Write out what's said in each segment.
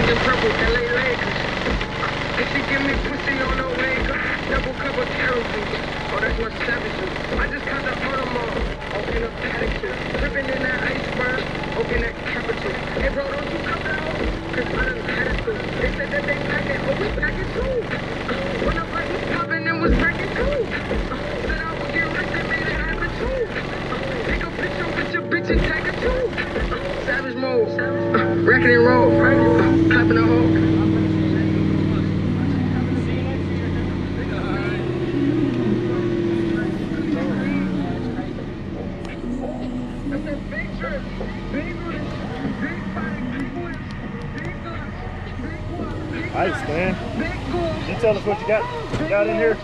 and purple, LA Lakers. And she give me pussy on no Lakers. Double cup of carrot juice. Oh, that's my savage juice. I just got the Audemars. Open up paddock juice. Tripping in that iceberg. Open that capital. Hey bro, don't you come down. Cause I done had it too. They said that they pack it. Oh, we pack it too. When the light was popping, it was packing too. Said I would get rich and made it happen too. Take a picture with your bitch and tag it too. Savage mode. Wrecking and roll. Clapping a hole. Nice, man. You tell us what you got in here?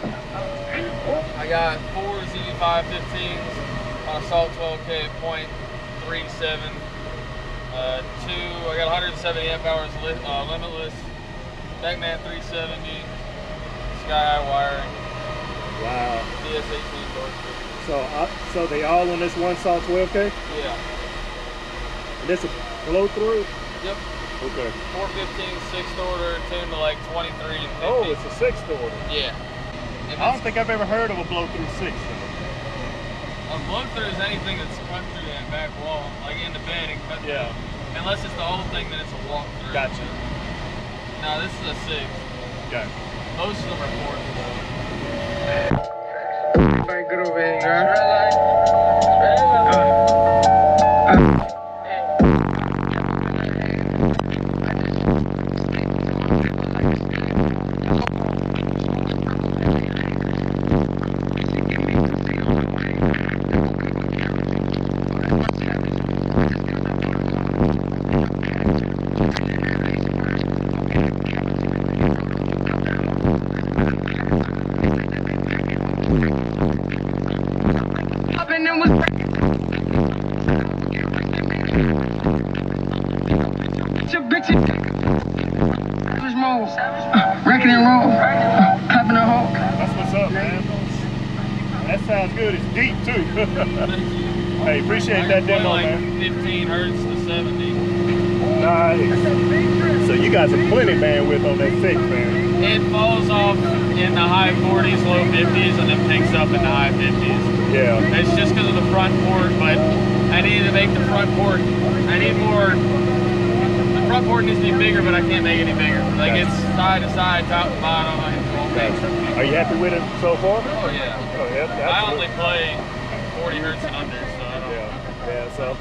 I got 4 ZV515s on assault 12K at .37. 2, I got 170 amp hours limitless. Backman 370. Sky high wiring. Wow. DS18 door. So they all on this one assault 12K? Yeah. And this is Blowthru? Yep. Okay. 415, 6th order, tuned to like 23 and 50. Oh, it's a 6th order. Yeah. I don't think I've ever heard of a Blowthru 6. A Blowthru is anything that's cut through that back wall, like in the bed and cut through. Unless it's the whole thing, then it's a walkthrough. Gotcha. No, this is a 6. Okay. Most of them are 4s though. Everybody good over here, Wrecking and roll, clapping a hole. That's what's up, man. That sounds good. It's deep too. Hey, appreciate that demo, like man. 15 hertz to 70. Nice. So you got some plenty bandwidth on that 6, man. It falls off in the high 40s, low 50s, and then picks up in the high 50s. Yeah. It's just because of the front port, but I need to make the front port. I need more. The front port needs to be bigger, but I can't make it any bigger. Like it's side to side, top to bottom. Are you happy with it so far? Oh yeah. Oh yeah. I only play 40 hertz and under, so I don't. Yeah. So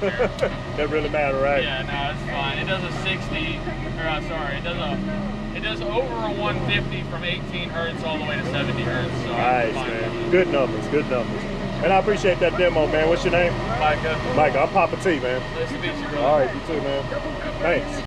doesn't really matter, right? Yeah, no, it's fine. It does a 60, or I'm sorry, it does over a 150 from 18 hertz all the way to 70 hertz. So nice, man. Good numbers. Good numbers. And I appreciate that demo, man. What's your name? Micah. Micah. I'm PoppaT, man. Nice to meet you, brother. All right, you too, man. Thanks.